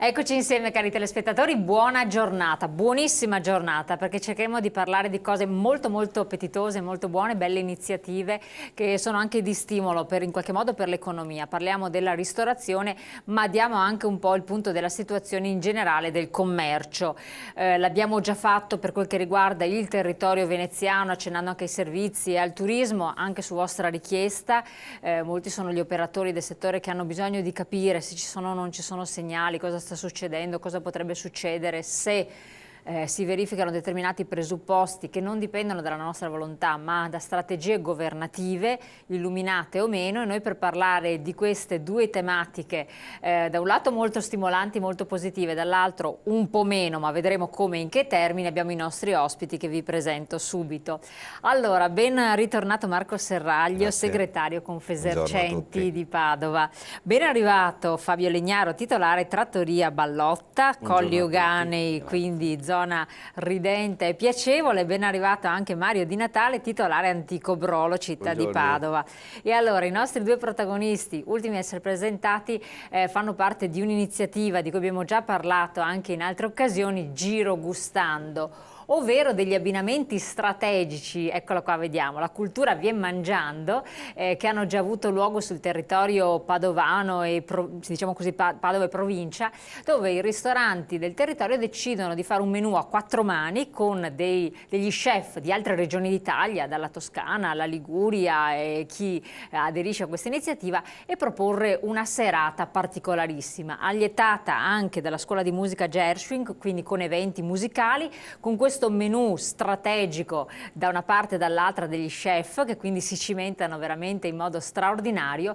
Eccoci insieme cari telespettatori, buona giornata, buonissima giornata, perché cercheremo di parlare di cose molto molto appetitose, molto buone, belle iniziative che sono anche di stimolo per, in qualche modo per l'economia. Parliamo della ristorazione, ma diamo anche un po' il punto della situazione in generale del commercio. L'abbiamo già fatto per quel che riguarda il territorio veneziano, accennando anche ai servizi e al turismo, anche su vostra richiesta. Molti sono gli operatori del settore che hanno bisogno di capire se ci sono o non ci sono segnali, cosa sta succedendo, cosa potrebbe succedere se si verificano determinati presupposti che non dipendono dalla nostra volontà ma da strategie governative, illuminate o meno, e noi per parlare di queste due tematiche, da un lato molto stimolanti, molto positive, dall'altro un po' meno, ma vedremo come e in che termini, abbiamo i nostri ospiti che vi presento subito. Allora, ben ritornato Marco Serraglio, Grazie. segretario Confesercenti di Padova. Ben arrivato Fabio Legnaro, titolare Trattoria Ballotta, Colli Euganei, quindi zona ridente e piacevole. Ben arrivato anche Mario Di Natale, titolare Antico Brolo, città di Padova. E allora i nostri due protagonisti, ultimi a essere presentati, fanno parte di un'iniziativa di cui abbiamo già parlato anche in altre occasioni, Giro Gustando, ovvero degli abbinamenti strategici, eccola qua, vediamo, la cultura vien mangiando, che hanno già avuto luogo sul territorio padovano e diciamo così Padova e provincia, dove i ristoranti del territorio decidono di fare un menù a quattro mani con degli chef di altre regioni d'Italia, dalla Toscana alla Liguria e chi aderisce a questa iniziativa, e proporre una serata particolarissima, allietata anche dalla scuola di musica Gershwin, quindi con eventi musicali, con questo menù strategico da una parte e dall'altra degli chef che quindi si cimentano veramente in modo straordinario.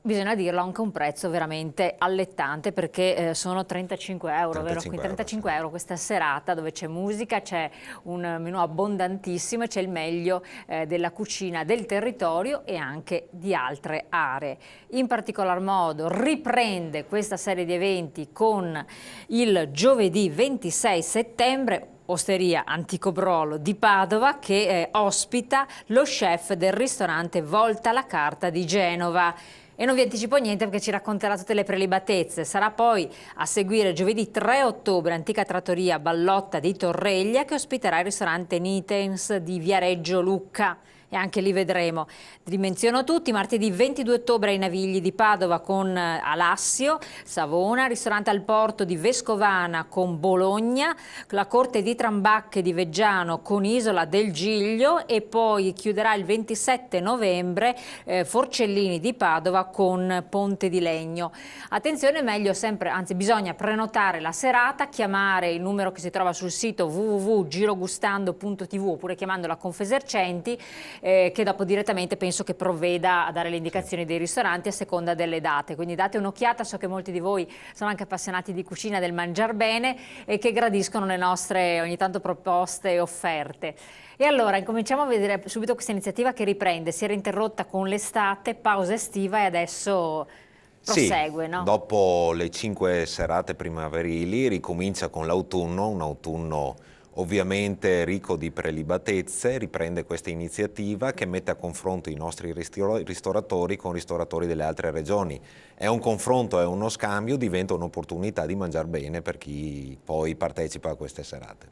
Bisogna dirlo, anche un prezzo veramente allettante, perché sono 35 euro, 35 vero? Quindi 35 sì. euro questa serata dove c'è musica, c'è un menù abbondantissimo e c'è il meglio della cucina del territorio e anche di altre aree. In particolar modo riprende questa serie di eventi con il giovedì 26 settembre, Osteria Antico Brolo di Padova, che ospita lo chef del ristorante Volta la Carta di Genova. E non vi anticipo niente perché ci racconterà tutte le prelibatezze. Sarà poi a seguire giovedì 3 ottobre Antica Trattoria Ballotta di Torreglia, che ospiterà il ristorante Nitens di Viareggio Lucca. E anche lì vedremo. Dimenziono tutti: martedì 22 ottobre ai Navigli di Padova con Alassio, Savona, ristorante al Porto di Vescovana con Bologna, la Corte di Trambacche di Veggiano con Isola del Giglio, e poi chiuderà il 27 novembre Forcellini di Padova con Ponte di Legno. Attenzione, meglio sempre, anzi bisogna prenotare la serata, chiamare il numero che si trova sul sito www.girogustando.tv oppure chiamando la Confesercenti, che dopo direttamente penso che provveda a dare le indicazioni dei ristoranti a seconda delle date. Quindi date un'occhiata, so che molti di voi sono anche appassionati di cucina, del mangiar bene, e che gradiscono le nostre ogni tanto proposte e offerte. E allora incominciamo a vedere subito questa iniziativa che riprende, si era interrotta con l'estate, pausa estiva, e adesso prosegue, Sì, no? dopo le 5 serate primaverili ricomincia con l'autunno, un autunno ovviamente ricco di prelibatezze. Riprende questa iniziativa che mette a confronto i nostri ristoratori con ristoratori delle altre regioni. È un confronto, è uno scambio, diventa un'opportunità di mangiare bene per chi poi partecipa a queste serate.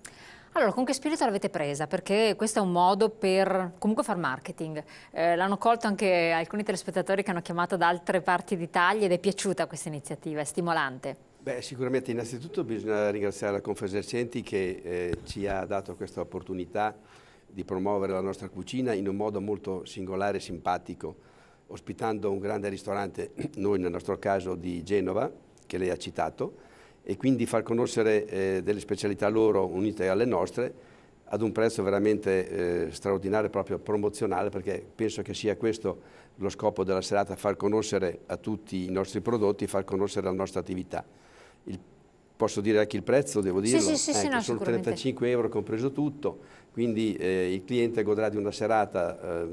Allora, con che spirito l'avete presa? Perché questo è un modo per comunque far marketing. L'hanno colto anche alcuni telespettatori che hanno chiamato da altre parti d'Italia ed è piaciuta questa iniziativa, è stimolante. Beh, sicuramente innanzitutto bisogna ringraziare la Confesercenti che ci ha dato questa opportunità di promuovere la nostra cucina in un modo molto singolare e simpatico, ospitando un grande ristorante, noi nel nostro caso di Genova, che lei ha citato, e quindi far conoscere delle specialità loro unite alle nostre ad un prezzo veramente straordinario, proprio promozionale, perché penso che sia questo lo scopo della serata: far conoscere a tutti i nostri prodotti, far conoscere la nostra attività. Posso dire anche il prezzo, devo dirlo? Sì, no, sono 35 euro compreso tutto, quindi il cliente godrà di una serata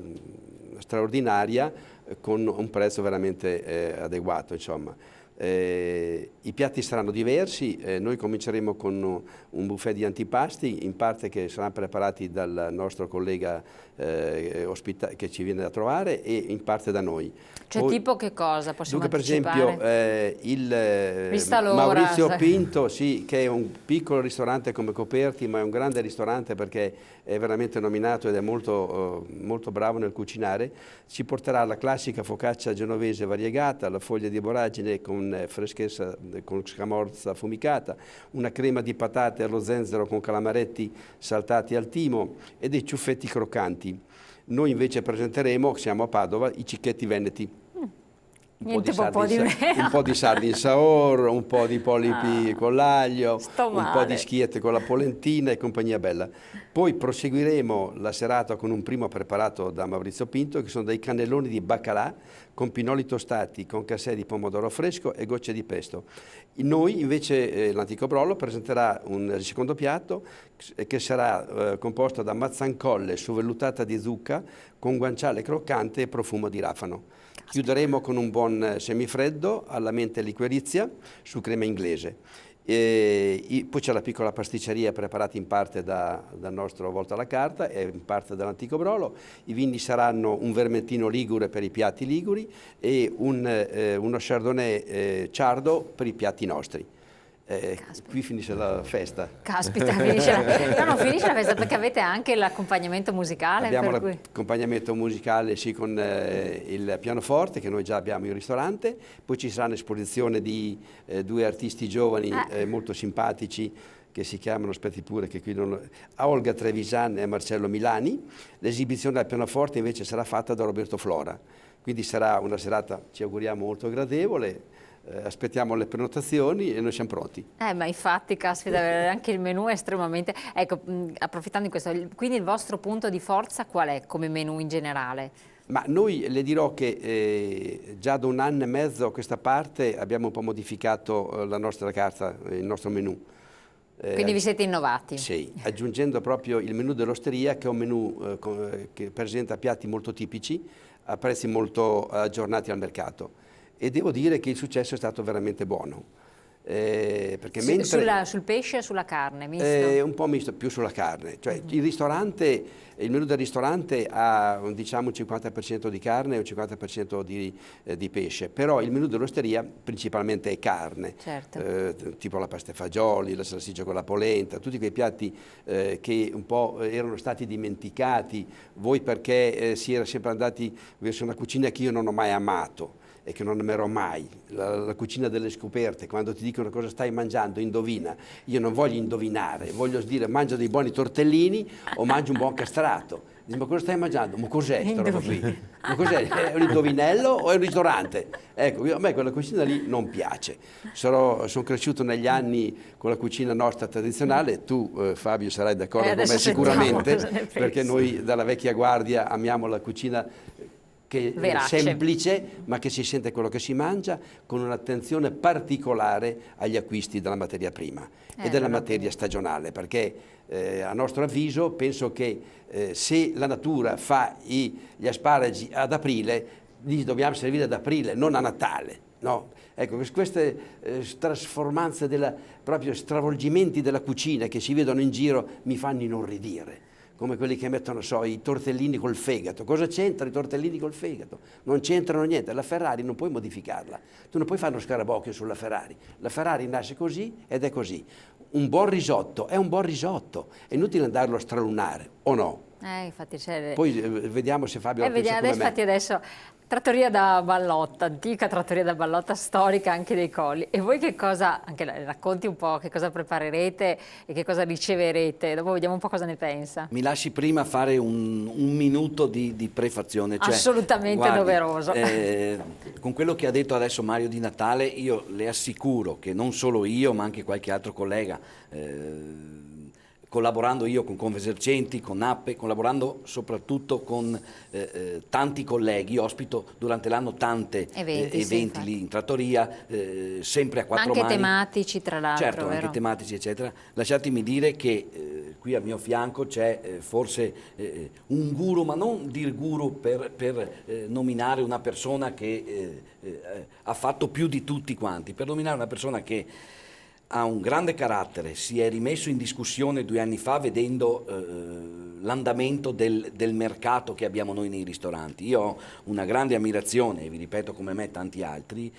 straordinaria con un prezzo veramente adeguato, insomma. I piatti saranno diversi, noi cominceremo con un buffet di antipasti, in parte che saranno preparati dal nostro collega che ci viene a trovare e in parte da noi. Cioè Poi, tipo che cosa possiamo dunque, per anticipare? esempio, Maurizio Pinto, sì, che è un piccolo ristorante come Coperti, ma è un grande ristorante perché è veramente nominato ed è molto, molto bravo nel cucinare, ci porterà la classica focaccia genovese variegata, la foglia di voragine con freschezza, con scamorza affumicata, una crema di patate allo zenzero con calamaretti saltati al timo e dei ciuffetti croccanti. Noi invece presenteremo, siamo a Padova, i cicchetti veneti. Un po' di sardine saor, un po' di polipi con l'aglio, un po' di schiette con la polentina e compagnia bella. Poi proseguiremo la serata con un primo preparato da Maurizio Pinto, che sono dei cannelloni di baccalà con pinoli tostati, con cassè di pomodoro fresco e gocce di pesto. Noi invece, l'Antico Brolo presenterà un secondo piatto che sarà composto da mazzancolle sovellutata di zucca con guanciale croccante e profumo di rafano. Chiuderemo con un buon semifreddo alla mente liquirizia su crema inglese. Poi c'è la piccola pasticceria preparata in parte dal nostro Volta alla Carta e in parte dall'Antico Brolo. I vini saranno un vermentino ligure per i piatti liguri e uno chardonnay ciardo per i piatti nostri. Qui finisce la festa. Caspita, finisce non finisce la festa perché avete anche l'accompagnemento musicale. Abbiamo l'accompagnamento musicale sì, con il pianoforte che noi già abbiamo in ristorante, poi ci sarà un'esposizione di due artisti giovani molto simpatici che si chiamano, aspetti pure che qui non... Olga Trevisan e Marcello Milani. L'esibizione al pianoforte invece sarà fatta da Roberto Flora, quindi sarà una serata, ci auguriamo, molto gradevole. Aspettiamo le prenotazioni e noi siamo pronti. Ma infatti, caspita, anche il menù è estremamente... Ecco, approfittando di questo, quindi il vostro punto di forza qual è come menù in generale? Ma noi le dirò che già da 1 anno e mezzo a questa parte abbiamo un po' modificato la nostra carta, il nostro menù. Quindi vi siete innovati? Sì, aggiungendo proprio il menù dell'osteria, che è un menù che presenta piatti molto tipici a prezzi molto aggiornati al mercato. E devo dire che il successo è stato veramente buono. Perché sul pesce e sulla carne? Misto? Un po' misto, più sulla carne. Cioè, il menù del ristorante ha diciamo, un 50% di carne e un 50% di pesce, però il menù dell'osteria principalmente è carne, certo. Tipo la pasta e fagioli, la salsiccia con la polenta, tutti quei piatti che un po' erano stati dimenticati, voi perché si era sempre andati verso una cucina che io non ho mai amato e che non amerò mai, la cucina delle scoperte, quando ti dicono cosa stai mangiando, indovina. Io non voglio indovinare, voglio dire mangia dei buoni tortellini o mangi un buon castrato. Dici, ma cosa stai mangiando? Ma cos'è questa roba qui? Ma cos'è? È un indovinello o è un ristorante? Ecco, a me quella cucina lì non piace. Sono cresciuto negli anni con la cucina nostra tradizionale, tu Fabio sarai d'accordo con me sicuramente, perché noi dalla vecchia guardia amiamo la cucina che è semplice ma che si sente quello che si mangia, con un'attenzione particolare agli acquisti della materia prima e della materia stagionale, perché a nostro avviso penso che se la natura fa gli asparagi ad aprile, li dobbiamo servire ad aprile, non a Natale, no? Ecco, queste trasformanze, proprio stravolgimenti della cucina che si vedono in giro mi fanno inorridire, come quelli che mettono, i tortellini col fegato. Cosa c'entrano i tortellini col fegato? Non c'entrano niente, la Ferrari non puoi modificarla, tu non puoi fare uno scarabocchio sulla Ferrari, la Ferrari nasce così ed è così. Un buon risotto è un buon risotto, è inutile andarlo a stralunare, o no? Infatti c'è... Poi vediamo se Fabio la pensa come me. Infatti adesso, trattoria da Ballotta, antica trattoria da Ballotta, storica anche dei Colli. E voi che cosa, anche racconti un po' che cosa preparerete e che cosa riceverete, dopo vediamo un po' cosa ne pensa. Mi lasci prima fare un minuto di prefazione. Cioè, assolutamente guardi, doveroso. Con quello che ha detto adesso Mario Di Natale, io le assicuro che non solo io, ma anche qualche altro collega, collaborando io con Confesercenti, con Nappe, collaborando soprattutto con tanti colleghi, io ospito durante l'anno tanti eventi lì in trattoria, sempre a quattro mani. Anche tematici tra l'altro, certo, vero? Anche tematici eccetera. Lasciatemi dire che qui a mio fianco c'è forse un guru, ma non dir guru per nominare una persona che ha fatto più di tutti quanti, per nominare una persona che ha un grande carattere, si è rimesso in discussione 2 anni fa vedendo l'andamento del mercato che abbiamo noi nei ristoranti. Io ho una grande ammirazione, e vi ripeto come me tanti altri,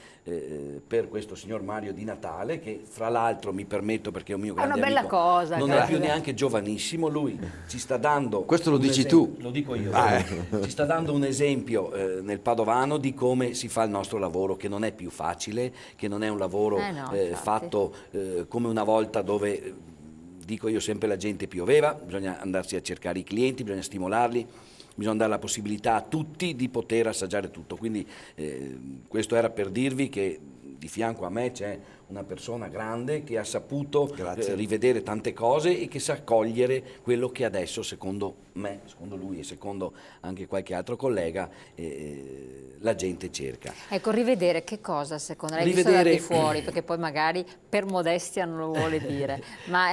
per questo signor Mario Di Natale, che fra l'altro mi permetto, perché è un mio grande amico, una bella cosa, non è più neanche giovanissimo, lui ci sta dando... Questo lo dici tu? Lo dico io. Ci sta dando un esempio nel Padovano di come si fa il nostro lavoro, che non è più facile, che non è un lavoro fatto come una volta dove, dico io sempre, la gente pioveva, bisogna andarsi a cercare i clienti, bisogna stimolarli, bisogna dare la possibilità a tutti di poter assaggiare tutto. Quindi questo era per dirvi che di fianco a me c'è una persona grande che ha saputo rivedere tante cose e che sa cogliere quello che adesso, secondo me, secondo lui e secondo anche qualche altro collega, la gente cerca. Ecco, rivedere che cosa secondo lei? Visto da di fuori, perché poi magari per modestia non lo vuole dire, ma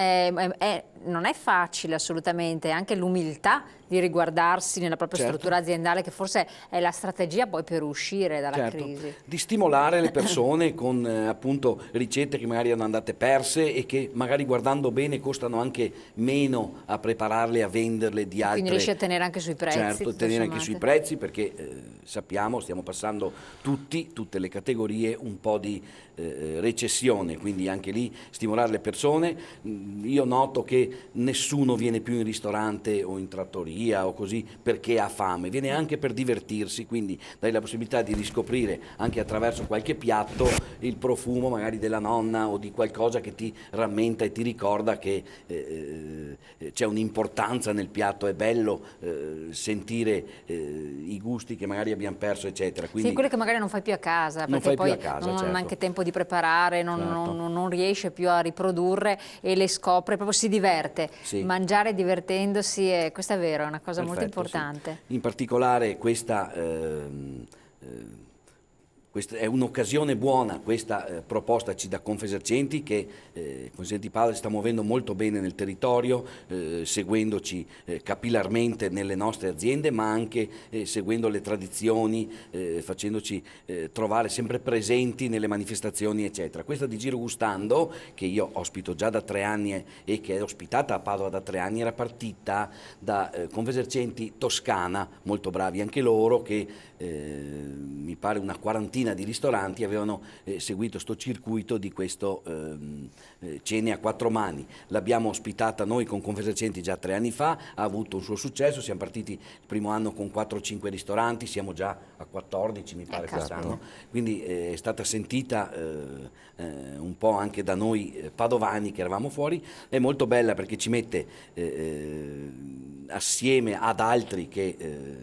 non è facile assolutamente, anche l'umiltà di riguardarsi nella propria struttura aziendale, che forse è la strategia poi per uscire dalla crisi. Di stimolare le persone con appunto ricette che magari erano andate perse e che magari, guardando bene, costano anche meno a prepararle e a venderle di altre. Quindi riesce a tenere anche sui prezzi. Certo, tenere anche sui prezzi, perché sappiamo, stiamo passando tutte le categorie un po' di recessione, quindi anche lì stimolare le persone. Io noto che nessuno viene più in ristorante o in trattoria o così perché ha fame, viene anche per divertirsi, quindi dai la possibilità di riscoprire anche attraverso qualche piatto il profumo magari della nonna o di qualcosa che ti rammenta e ti ricorda che c'è un'importanza nel piatto, è bello sentire i gusti che magari abbiamo perso, eccetera. Quindi, sì, quello che magari non fai più a casa, perché poi non ha neanche tempo di preparare, non riesce più a riprodurre e le scopre, proprio si diverte. Mangiare divertendosi, questo è vero, è una cosa molto importante. In particolare questa è un'occasione buona, questa proposta da Confesercenti, che Confesercenti Padova sta muovendo molto bene nel territorio, seguendoci capillarmente nelle nostre aziende, ma anche seguendo le tradizioni, facendoci trovare sempre presenti nelle manifestazioni, eccetera. Questa di Giro Gustando, che io ospito già da 3 anni e che è ospitata a Padova da 3 anni, era partita da Confesercenti Toscana, molto bravi anche loro, che mi pare una quarantina di ristoranti avevano seguito sto circuito di questo cene a 4 mani. L'abbiamo ospitata noi con Confesercenti già 3 anni fa, ha avuto un suo successo, siamo partiti il primo anno con 4-5 ristoranti, siamo già a 14 mi pare quest'anno, quindi è stata sentita un po' anche da noi padovani che eravamo fuori. È molto bella perché ci mette assieme ad altri che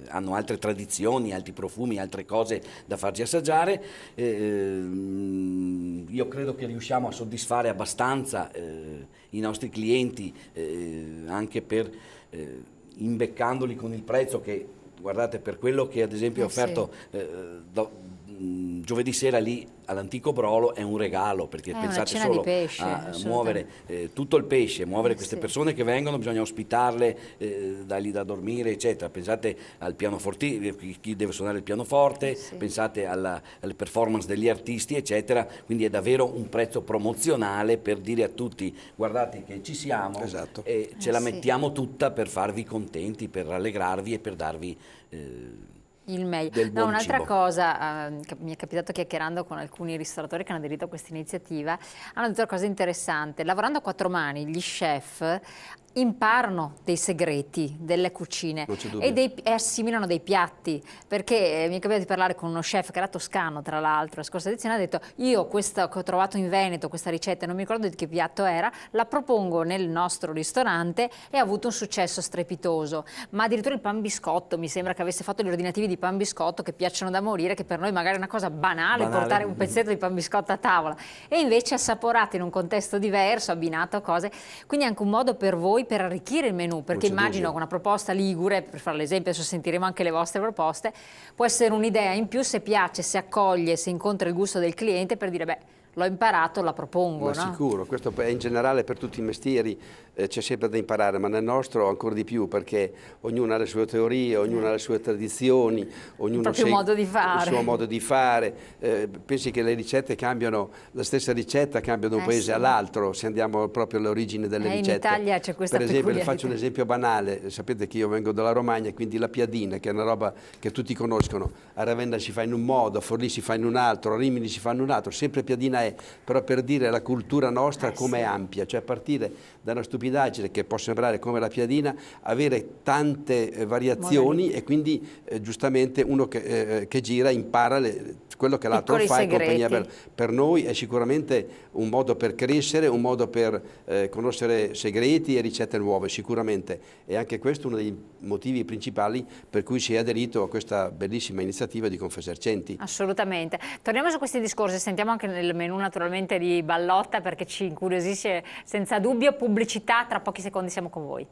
hanno altre tradizioni, altri profumi, altre cose da farci assaggiare. Io credo che riusciamo a soddisfare abbastanza i nostri clienti, anche per imbeccandoli con il prezzo che, guardate, per quello che ad esempio ho offerto giovedì sera lì all'Antico Brolo è un regalo, perché pensate solo pesce, a muovere tutto il pesce, muovere queste persone che vengono, bisogna ospitarle, dargli da dormire, eccetera. Pensate al pianoforte, chi deve suonare il pianoforte, pensate alle performance degli artisti, eccetera. Quindi è davvero un prezzo promozionale per dire a tutti: guardate che ci siamo e ce la mettiamo tutta per farvi contenti, per rallegrarvi e per darvi il meglio. Un'altra cosa che mi è capitato chiacchierando con alcuni ristoratori che hanno aderito a questa iniziativa, hanno detto una cosa interessante: lavorando a 4 mani gli chef imparano dei segreti delle cucine e assimilano dei piatti, perché mi è capitato di parlare con uno chef che era toscano, tra l'altro, la scorsa edizione, ha detto: io questa che ho trovato in Veneto, questa ricetta, non mi ricordo di che piatto era, la propongo nel nostro ristorante e ha avuto un successo strepitoso. Ma addirittura il pan biscotto, mi sembra che avesse fatto gli ordinativi di pan biscotto, che piacciono da morire, che per noi magari è una cosa banale portare un pezzetto di pan biscotto a tavola, e invece assaporato in un contesto diverso, abbinato a cose. Quindi è anche un modo per voi per arricchire il menù, perché immagino che una proposta ligure, per fare l'esempio, adesso sentiremo anche le vostre proposte, può essere un'idea in più se piace, se accoglie, se incontra il gusto del cliente, per dire: beh, l'ho imparato, la propongo, Ma no? sicuro, questo è in generale per tutti i mestieri, c'è sempre da imparare, ma nel nostro ancora di più, perché ognuno ha le sue teorie, ognuno ha le sue tradizioni, ognuno proprio modo di fare. il suo modo di fare. Pensi che le ricette cambiano, la stessa ricetta cambia da un paese sì. all'altro, se andiamo proprio all'origine delle ricette. In Italia c'è questa Per esempio, le peculiarità. faccio un esempio banale, sapete che io vengo dalla Romagna, quindi la piadina, che è una roba che tutti conoscono, a Ravenna si fa in un modo, a Forlì si fa in un altro, a Rimini si fa in un altro, sempre piadina è, però per dire la cultura nostra come è ampia, cioè partire da una stupidaggine che può sembrare come la piadina, avere tante variazioni e quindi giustamente uno che gira impara quello che l'altro fa e compagnia bella. Per noi è sicuramente un modo per crescere, un modo per conoscere segreti e ricette nuove, sicuramente. E anche questo è uno dei motivi principali per cui si è aderito a questa bellissima iniziativa di Confesercenti. Assolutamente. Torniamo su questi discorsi, sentiamo anche nel menù naturalmente di Ballotta perché ci incuriosisce senza dubbio. Pubblicità, tra pochi secondi siamo con voi.